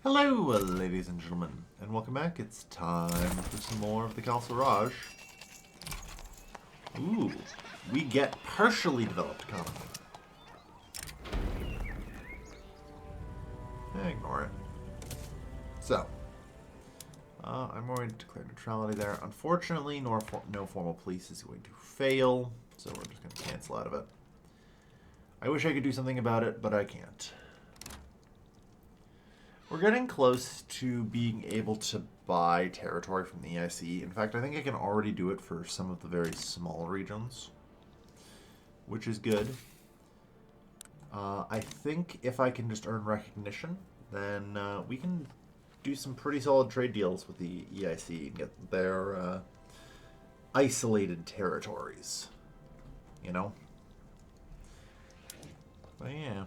Hello, ladies and gentlemen, and welcome back. It's time for some more of the Khalsa Raj. Ooh, we get partially developed economy. Ignore it. So, I'm going to declare neutrality there. Unfortunately, no formal police is going to fail, so we're just going to cancel out of it. I wish I could do something about it, but I can't. We're getting close to being able to buy territory from the EIC. In fact, I think I can already do it for some of the very small regions, which is good. I think if I can just earn recognition, then we can do some pretty solid trade deals with the EIC and get their isolated territories, you know? But yeah,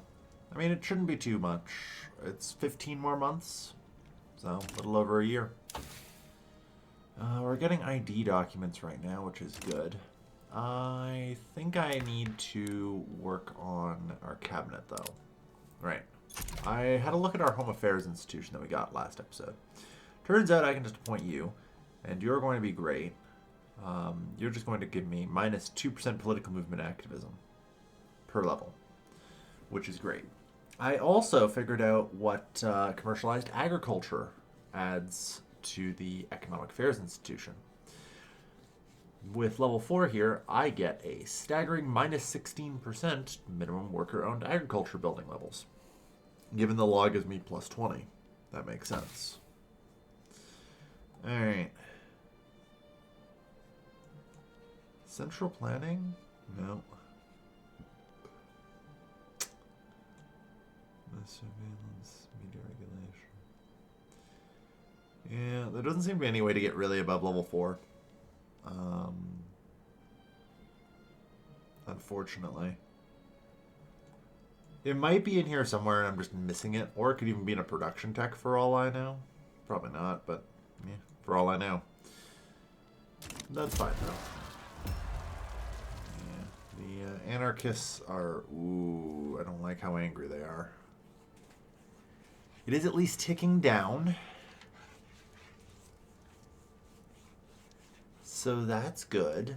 I mean, it shouldn't be too much. It's 15 more months, so a little over a year. We're getting ID documents right now, which is good. I think I need to work on our cabinet, though. Right. I had a look at our Home Affairs institution that we got last episode. Turns out I can just appoint you, and you're going to be great. You're just going to give me minus 2% political movement activism per level, which is great. I also figured out what commercialized agriculture adds to the Economic Affairs Institution. With level 4 here, I get a staggering minus 16% minimum worker-owned agriculture building levels. Given the law gives me plus 20. That makes sense. Alright. Central planning? No. Surveillance, media regulation. Yeah, there doesn't seem to be any way to get really above level 4. Unfortunately. It might be in here somewhere and I'm just missing it, or it could even be in a production tech for all I know. Probably not, but yeah, for all I know. That's fine though. Yeah, the anarchists are... Ooh, I don't like how angry they are. It is at least ticking down. So that's good.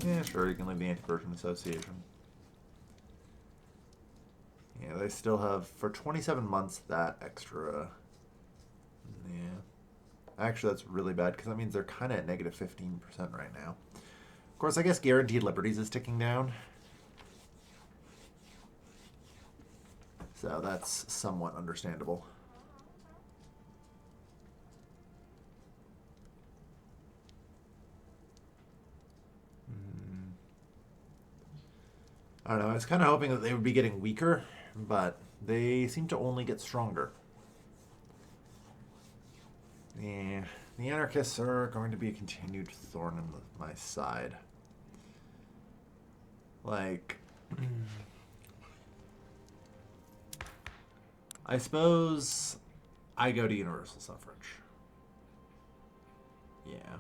Yeah, sure, you can leave the Anti-Persian Association. Yeah, they still have, for 27 months, that extra... Yeah. Actually, that's really bad, because that means they're kind of at negative 15% right now. Of course, I guess Guaranteed Liberties is ticking down. So that's somewhat understandable. I don't know, I was kind of hoping that they would be getting weaker, but they seem to only get stronger. Yeah, the anarchists are going to be a continued thorn in my side. Like, I suppose I go to universal suffrage. Yeah.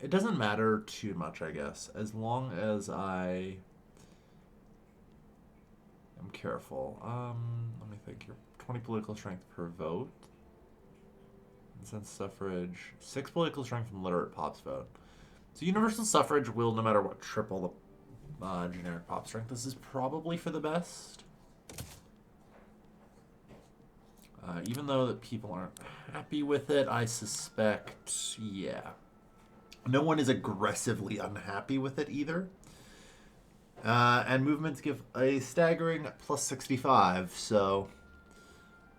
It doesn't matter too much, I guess, as long as I am careful. Let me think here. 20 political strength per vote. Since suffrage, 6 political strength from literate pops vote. So universal suffrage will, no matter what, triple the generic pop strength. This is probably for the best. Even though that people aren't happy with it, I suspect, yeah. No one is aggressively unhappy with it either. And movements give a staggering plus 65, so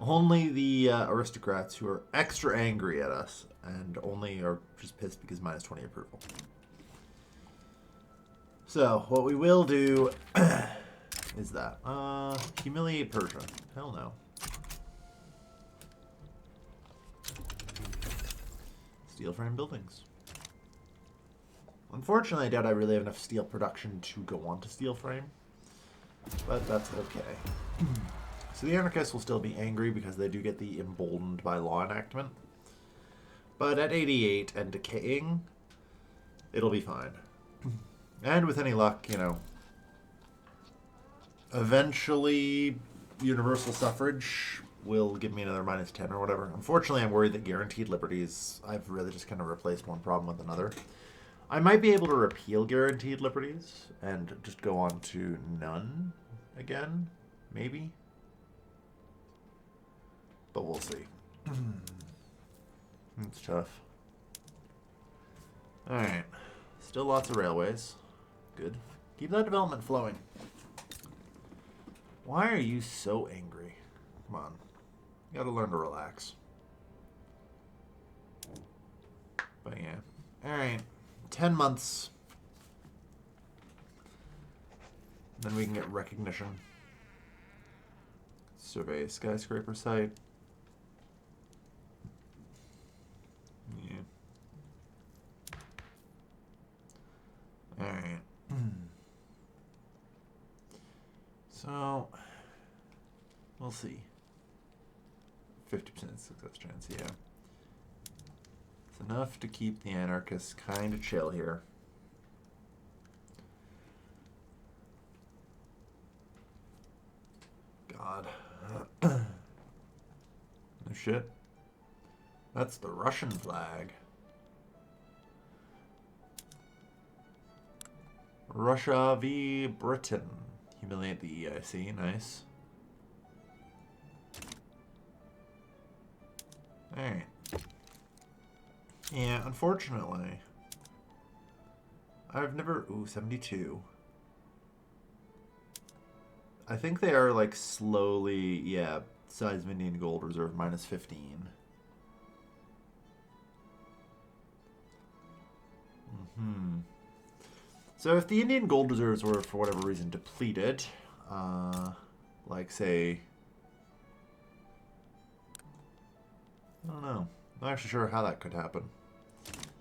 only the aristocrats who are extra angry at us and only are just pissed because minus 20 approval. So, what we will do is that. Humiliate Persia. Hell no. Steel frame buildings. Unfortunately, I doubt I really have enough steel production to go on to steel frame. But that's okay. So the anarchists will still be angry because they do get the emboldened by law enactment. But at 88 and decaying, it'll be fine. And with any luck, you know, eventually universal suffrage will give me another -10 or whatever. Unfortunately, I'm worried that guaranteed liberties, I've really just kind of replaced one problem with another. I might be able to repeal guaranteed liberties and just go on to none again, maybe. But we'll see. It's tough. Alright. Still lots of railways. Good. Keep that development flowing. Why are you so angry? Come on. You gotta learn to relax. But yeah. Alright. 10 months. Then we can get recognition. Survey a skyscraper site. Yeah. Alright. So, we'll see. 50% success chance, yeah. It's enough to keep the anarchists kind of chill here. God. No shit. That's the Russian flag. Russia v. Britain. Humiliate the EIC. Nice. Alright. Yeah, unfortunately. I've never... Ooh, 72. I think they are, like, slowly... Yeah, size of Indian gold reserve -15. So if the Indian gold reserves were, for whatever reason, depleted, like, say... I don't know. I'm not actually sure how that could happen.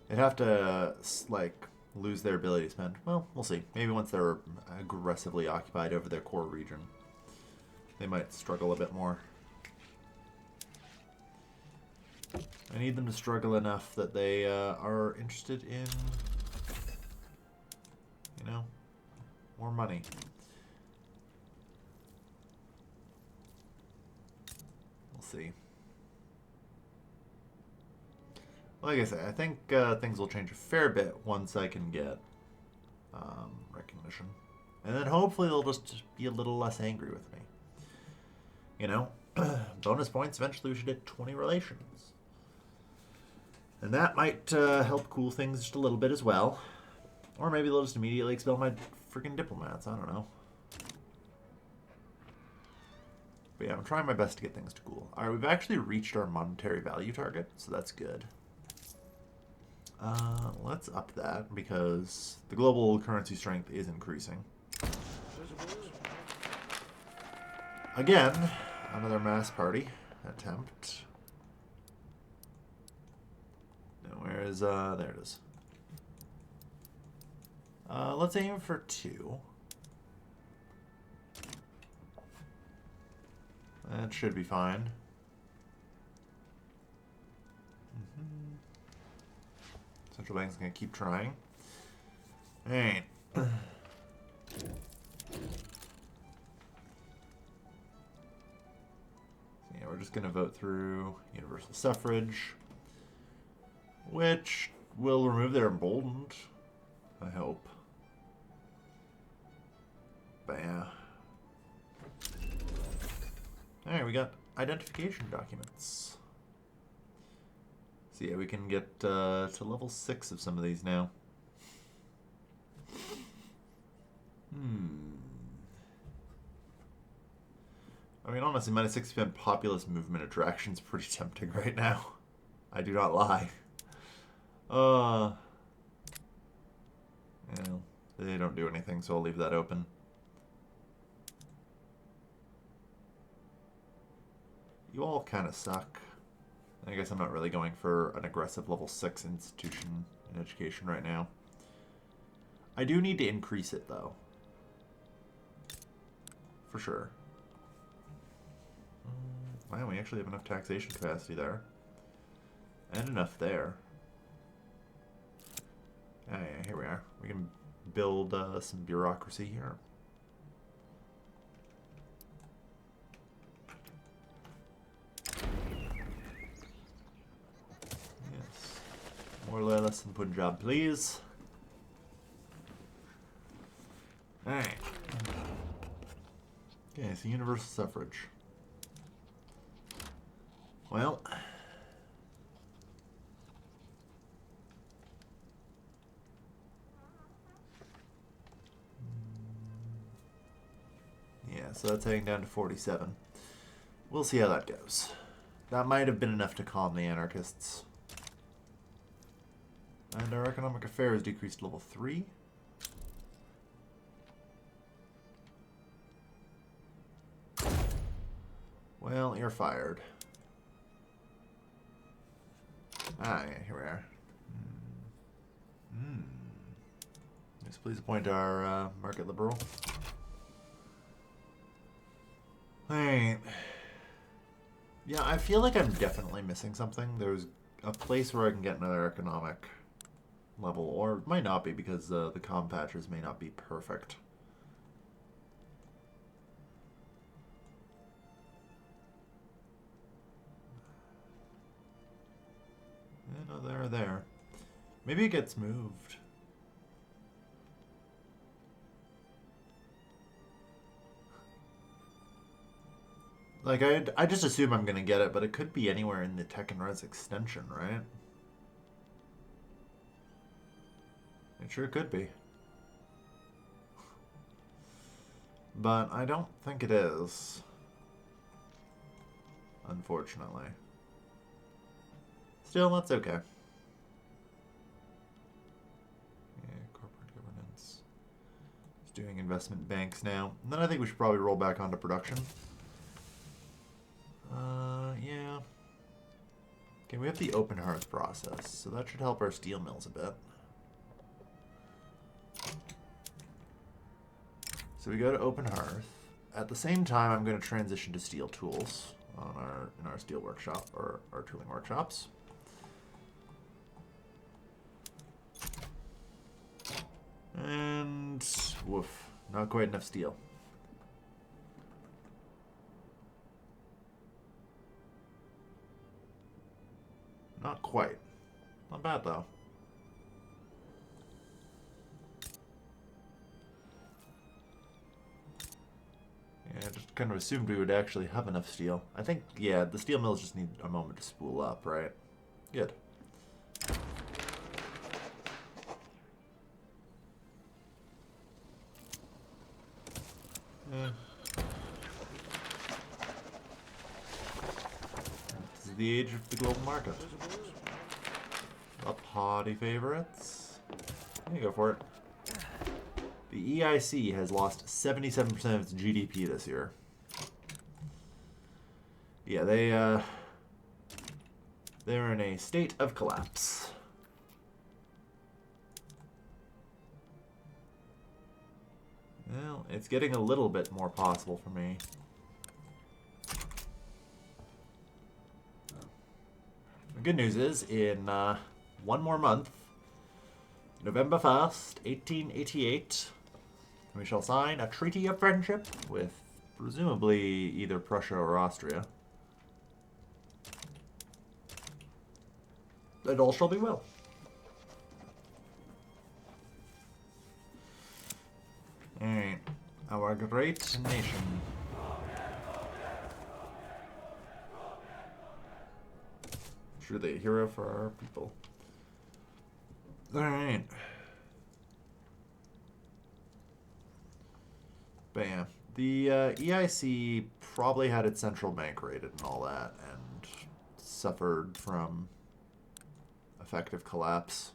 They'd have to, like, lose their ability to spend. Well, we'll see. Maybe once they're aggressively occupied over their core region, they might struggle a bit more. I need them to struggle enough that they are interested in, you know, more money. We'll see. Like I say, I think things will change a fair bit once I can get recognition. And then hopefully they'll just be a little less angry with me. You know, bonus points, eventually we should hit 20 relations. And that might help cool things just a little bit as well. Or maybe they'll just immediately expel my freaking diplomats, I don't know. But yeah, I'm trying my best to get things to cool. Alright, we've actually reached our monetary value target, so that's good. Let's up that because the global currency strength is increasing. Again, another mass party attempt. Now, where is, there it is. Let's aim for 2. That should be fine. Central Bank's going to keep trying. Alright. Yeah, we're just going to vote through universal suffrage, which will remove their emboldened, I hope. But yeah. Alright, we got identification documents. So yeah, we can get to level 6 of some of these now. I mean, honestly, -60% populist movement attraction's pretty tempting right now. I do not lie. You know, they don't do anything, so I'll leave that open. You all kind of suck. I guess I'm not really going for an aggressive level 6 institution in education right now. I do need to increase it, though. For sure. Wow, we actually have enough taxation capacity there. And enough there. Oh, yeah, here we are. We can build some bureaucracy here. Yes. More loyalists in Punjab, please. Alright. Okay, so universal suffrage. Well... yeah, so that's heading down to 47. We'll see how that goes. That might have been enough to calm the anarchists. And our economic affairs decreased to level 3. Well, you're fired. Ah, yeah, here we are. Yes, please appoint our market liberal. Alright. Yeah, I feel like I'm definitely missing something. There's a place where I can get another economic level, or it might not be because the compatches may not be perfect. Yeah, no, they're there. Maybe it gets moved. Like, I just assume I'm going to get it, but it could be anywhere in the Tech&Res extension, right? It sure could be. But I don't think it is. Unfortunately. Still, that's okay. Yeah, corporate governance. Just doing investment banks now. And then I think we should probably roll back onto production. Yeah. Okay, we have the open hearth process, so that should help our steel mills a bit. So we go to open hearth. At the same time, I'm going to transition to steel tools in our steel workshop, or our tooling workshops. And woof, not quite enough steel. Not quite. Not bad though. Yeah, I just kind of assumed we would actually have enough steel. I think, yeah, the steel mills just need a moment to spool up, right? Good. Yeah. This is the age of the global market. Up haughty favorites. There you go for it. The EIC has lost 77% of its GDP this year. Yeah, they're in a state of collapse. Well, it's getting a little bit more possible for me. The good news is, in one more month, November 1st, 1888, we shall sign a treaty of friendship with presumably either Prussia or Austria. And all shall be well. Alright. Our great nation. Truly a hero for our people. Alright. But yeah, the EIC probably had its central bank raided and all that, and suffered from effective collapse.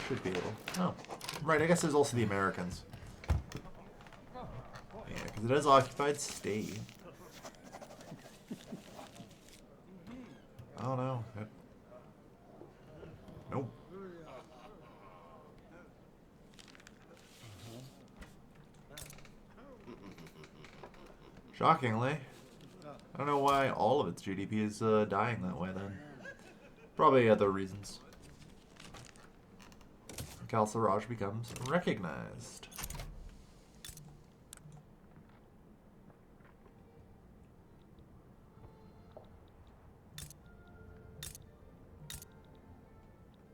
Should be able. Oh, right. I guess there's also the Americans. Yeah, because it has occupied state. Oh no. Nope. Shockingly, I don't know why all of its GDP is dying that way then. Probably other reasons. Khalsa Raj becomes recognized.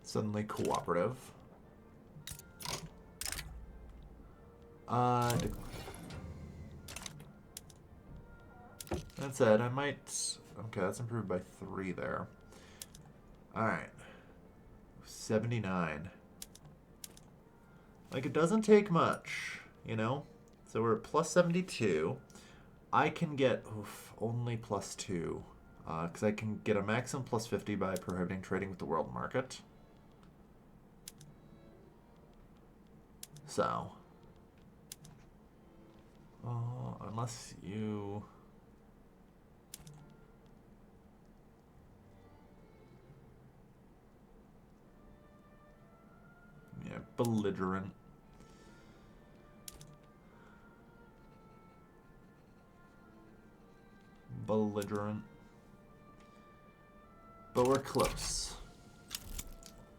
Suddenly cooperative. That said, I might... Okay, that's improved by 3 there. Alright. 79. Like, it doesn't take much, you know? So we're at plus 72. I can get only plus 2. Because I can get a maximum plus 50 by prohibiting trading with the world market. So... unless you... Yeah, belligerent. Belligerent. But we're close.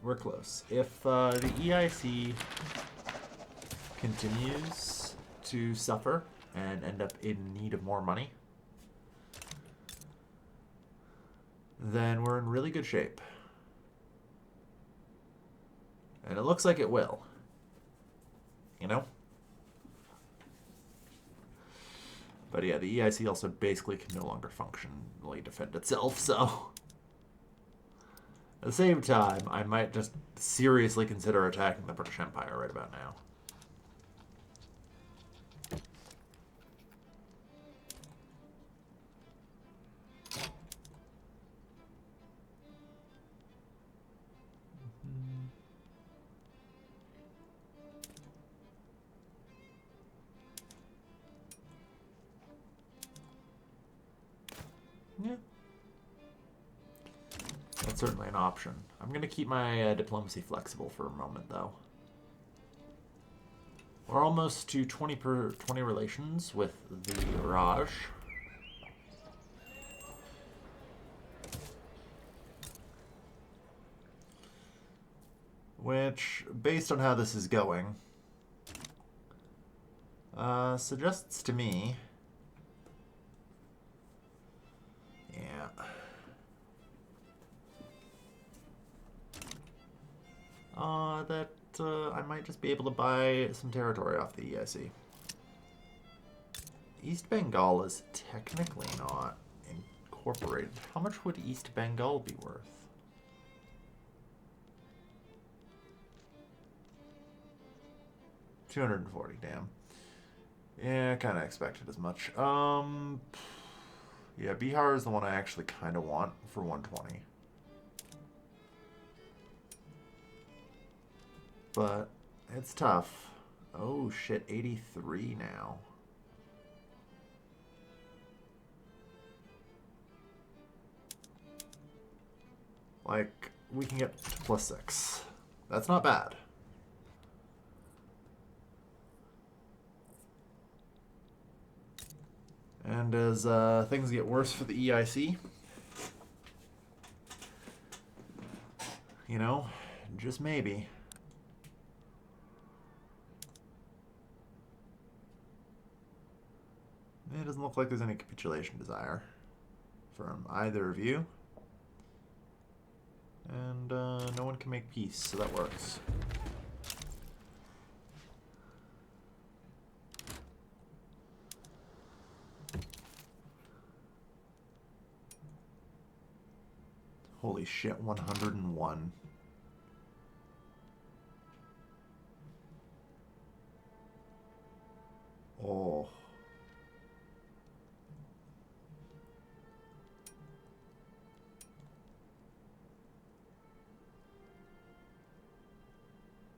We're close. If the EIC continues to suffer and end up in need of more money, then we're in really good shape. And it looks like it will. You know? But yeah, the EIC also basically can no longer functionally defend itself, so... At the same time, I might just seriously consider attacking the British Empire right about now. Yeah. That's certainly an option. I'm going to keep my diplomacy flexible for a moment, though. We're almost to 20 relations with the Raj. Which, based on how this is going, suggests to me... Yeah. That I might just be able to buy some territory off the EIC. East Bengal is technically not incorporated. How much would East Bengal be worth? $240, damn. Yeah, kind of expected as much. Yeah, Bihar is the one I actually kind of want for 120. But it's tough. Oh shit, 83 now. Like, we can get plus 6. That's not bad. And as things get worse for the EIC, you know, just maybe. It doesn't look like there's any capitulation desire from either of you. And no one can make peace, so that works. Holy shit, 101. Oh.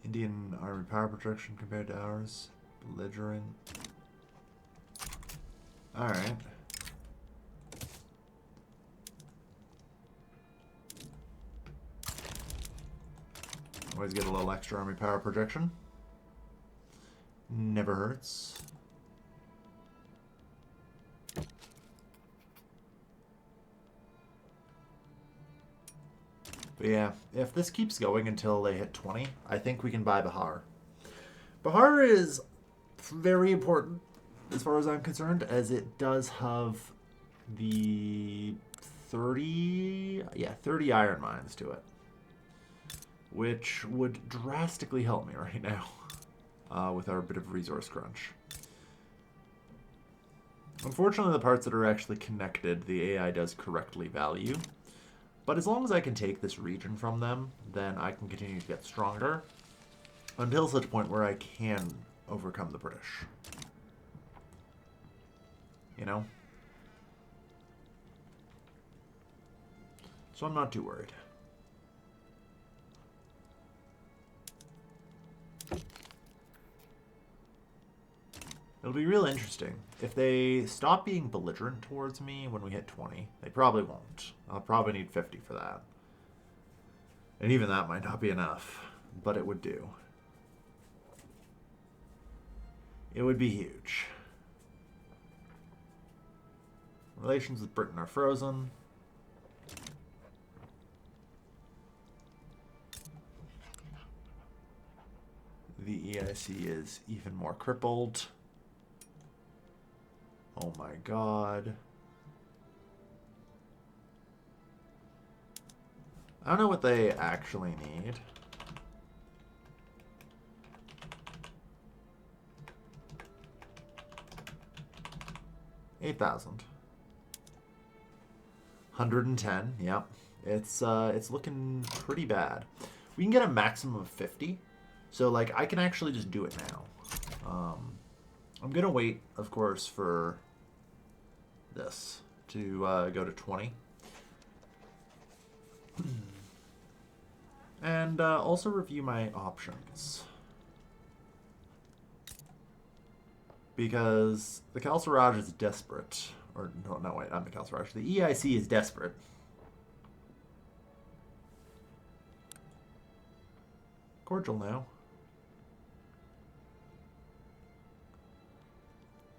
Indian Army power projection compared to ours. Belligerent. Alright. Always get a little extra army power projection. Never hurts. But yeah, if this keeps going until they hit 20, I think we can buy Bihar. Bihar is very important as far as I'm concerned, as it does have the 30 iron mines to it, which would drastically help me right now with our bit of resource crunch. Unfortunately, the parts that are actually connected, the AI does correctly value. But as long as I can take this region from them, then I can continue to get stronger until such a point where I can overcome the British. You know? So I'm not too worried. It'll be real interesting. If they stop being belligerent towards me when we hit 20, they probably won't. I'll probably need 50 for that. And even that might not be enough, but it would do. It would be huge. Relations with Britain are frozen. The EIC is even more crippled. Oh my god. I don't know what they actually need. $8,000. 110, yep. It's looking pretty bad. We can get a maximum of 50. So like I can actually just do it now. I'm gonna wait, of course, for this to go to 20. And also review my options. Because the Khalsa Raj is desperate. Or, no, wait, not the Khalsa Raj. The EIC is desperate. Cordial now.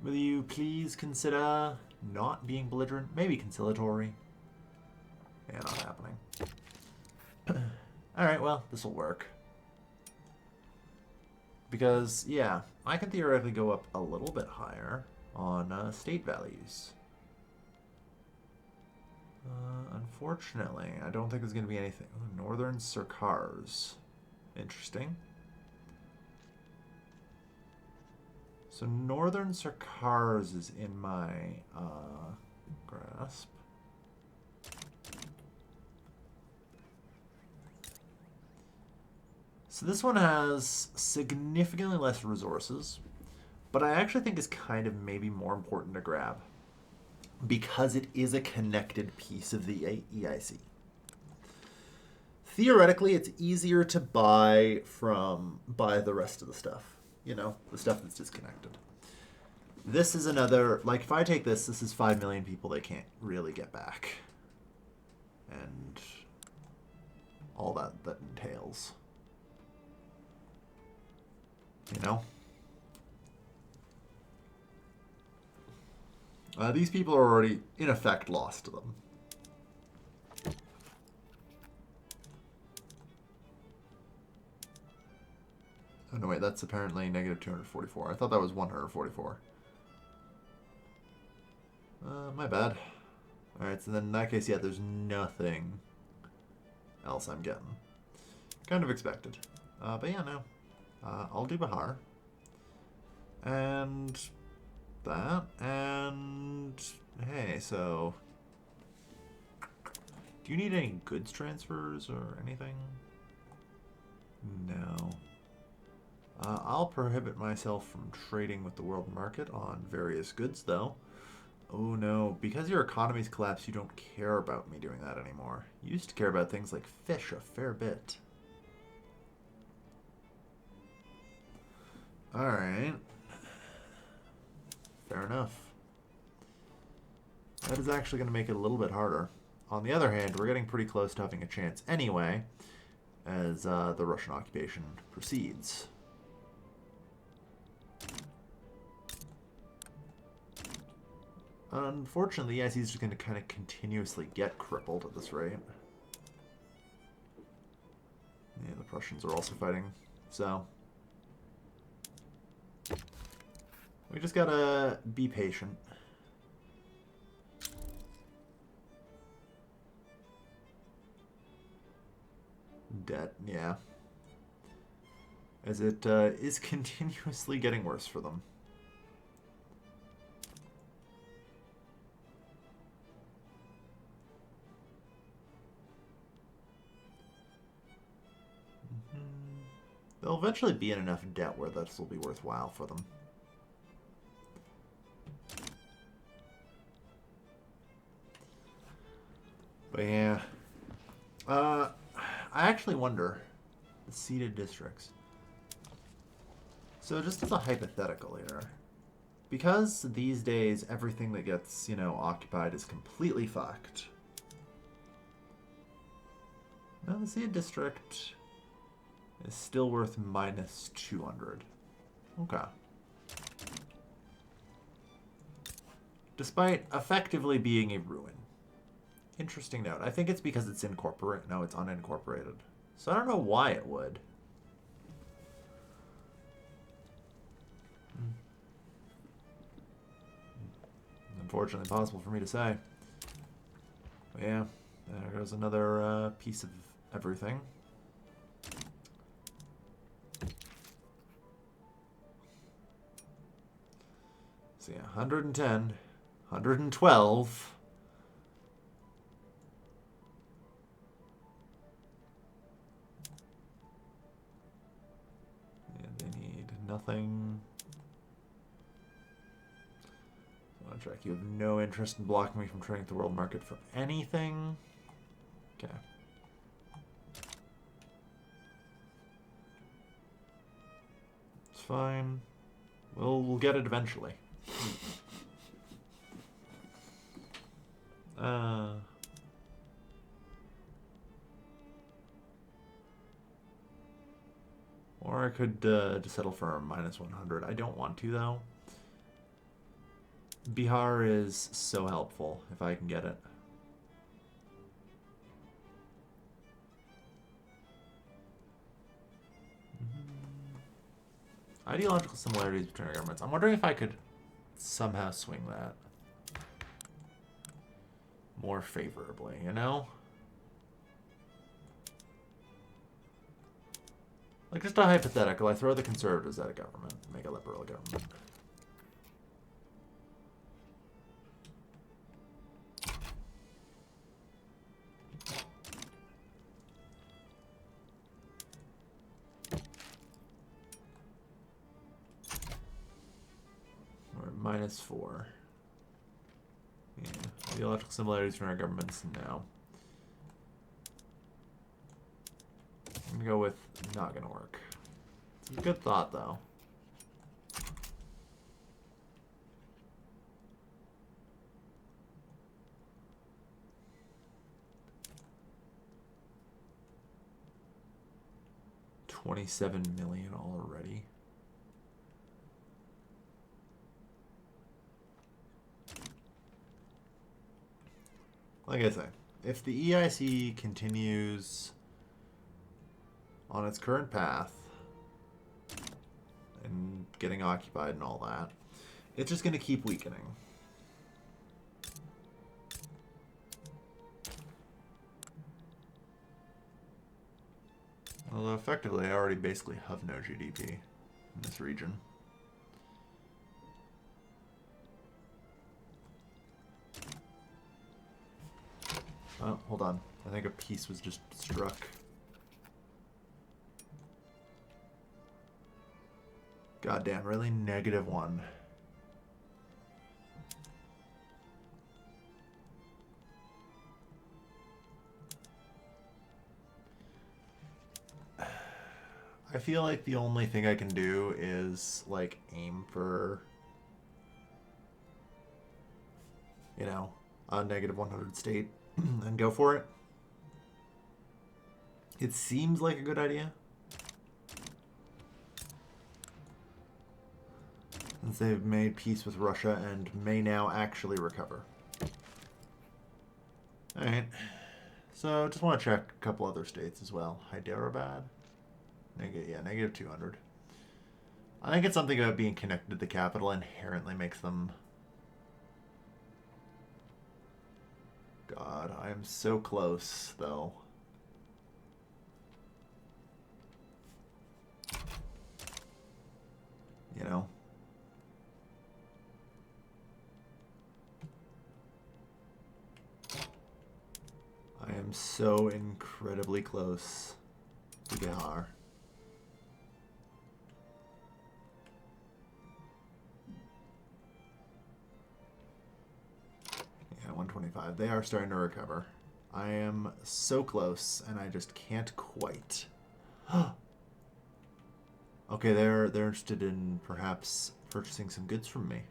Will you please consider not being belligerent? Maybe conciliatory. Yeah, not happening. Alright, well, this will work. Because, yeah, I can theoretically go up a little bit higher on state values. Unfortunately, I don't think there's going to be anything. Ooh, Northern Circars. Interesting. So Northern Circars is in my grasp. So this one has significantly less resources, but I actually think is kind of maybe more important to grab because it is a connected piece of the EIC. Theoretically, it's easier to buy the rest of the stuff. You know, the stuff that's disconnected. This is another, like if I take this is 5 million people they can't really get back. And all that entails. You know? These people are already, in effect, lost to them. Oh, no, wait, that's apparently negative 244. I thought that was 144. My bad. Alright, so then in that case, yeah, there's nothing else I'm getting. Kind of expected. But yeah, no. I'll do Bihar. And that. And hey, so do you need any goods transfers or anything? No. I'll prohibit myself from trading with the world market on various goods, though. Oh no, because your economy's collapsed, you don't care about me doing that anymore. You used to care about things like fish a fair bit. Alright. Fair enough. That is actually going to make it a little bit harder. On the other hand, we're getting pretty close to having a chance anyway, as the Russian occupation proceeds. Unfortunately, the EIC is just going to kind of continuously get crippled at this rate. Russians are also fighting. So we just gotta be patient. Debt, yeah. As it is continuously getting worse for them. They'll eventually be in enough debt where this will be worthwhile for them. But yeah. I actually wonder, the ceded districts. So just as a hypothetical here, because these days everything that gets, you know, occupied is completely fucked. Now the ceded district is still worth minus 200. Okay. Despite effectively being a ruin. Interesting note. I think it's because it's incorporate. No, it's unincorporated. So I don't know why it would. Unfortunately possible for me to say. But yeah, there goes another piece of everything. So yeah, 110, 112. And they need nothing. Contract. You have no interest in blocking me from trading with the world market for anything. Okay. It's fine. We'll get it eventually. Or I could just settle for a minus 100. I don't want to, though. Bihar is so helpful if I can get it. Ideological similarities between our governments. I'm wondering if I could somehow swing that more favorably, you know? Like, just a hypothetical. I throw the conservatives out of government, make a liberal government. We're at minus 4. Yeah. Ideological similarities between our governments, no. I'm gonna go with not gonna work. It's a good thought, though. $27 million already. Like I say, if the EIC continues on its current path and getting occupied and all that, it's just going to keep weakening. Although effectively I already basically have no GDP in this region. Oh, hold on. I think a piece was just struck. Goddamn, really? -1. I feel like the only thing I can do is, like, aim for, you know, a -100 state and go for it. It seems like a good idea. Since they've made peace with Russia and may now actually recover. Alright. So, just want to check a couple other states as well. Hyderabad. Negative 200. I think it's something about being connected to the capital inherently makes them... God, I am so close, though. You know? I am so incredibly close to Bihar. Yeah, 125. They are starting to recover. I am so close, and I just can't quite. Okay, they're interested in perhaps purchasing some goods from me.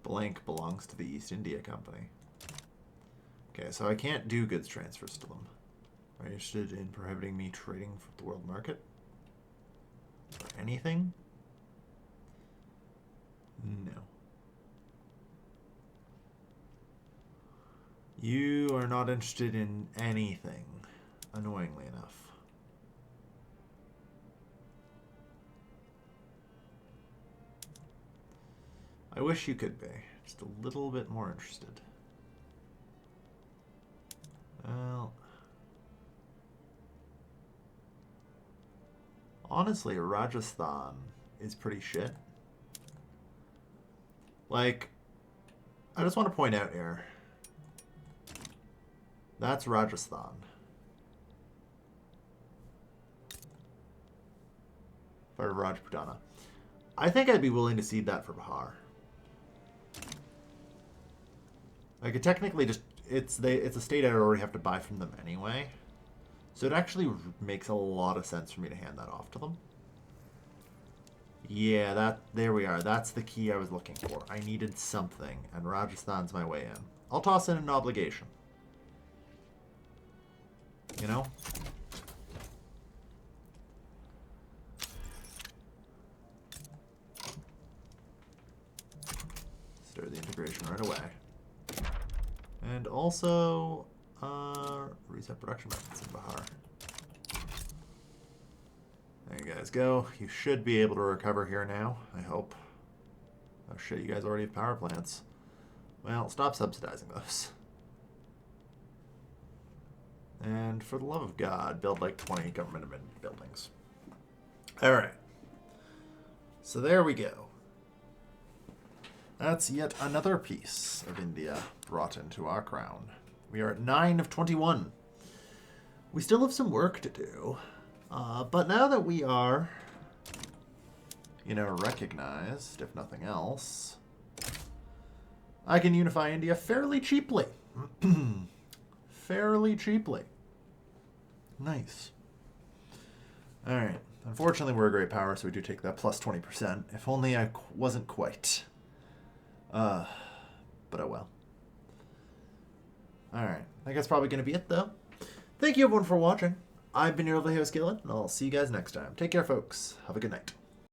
Blank belongs to the East India Company. Okay, so I can't do goods transfers to them. Are you interested in prohibiting me trading for the world market? Or anything? No. You are not interested in anything, annoyingly enough. I wish you could be. Just a little bit more interested. Well... Honestly, Rajasthan is pretty shit. Like, I just want to point out here. That's Rajasthan. For Rajputana. I think I'd be willing to cede that for Bihar. I could technically just... It's a state I'd already have to buy from them anyway. So it actually makes a lot of sense for me to hand that off to them. Yeah, there we are. That's the key I was looking for. I needed something, and Rajasthan's my way in. I'll toss in an obligation. You know? Start the integration right away. And also, reset production methods in Bihar. There you guys go. You should be able to recover here now, I hope. Oh shit, you guys already have power plants. Well, stop subsidizing those. And for the love of God, build like 20 government buildings. Alright. So there we go. That's yet another piece of India brought into our crown. We are at 9 of 21. We still have some work to do. But now that we are, you know, recognized, if nothing else, I can unify India fairly cheaply. Fairly cheaply. Nice. Alright. Unfortunately, we're a great power, so we do take that plus 20%. If only I wasn't quite. But oh well. Alright. I think that's probably going to be it, though. Thank you, everyone, for watching. I've been your lovely host, Gillen, and I'll see you guys next time. Take care, folks. Have a good night.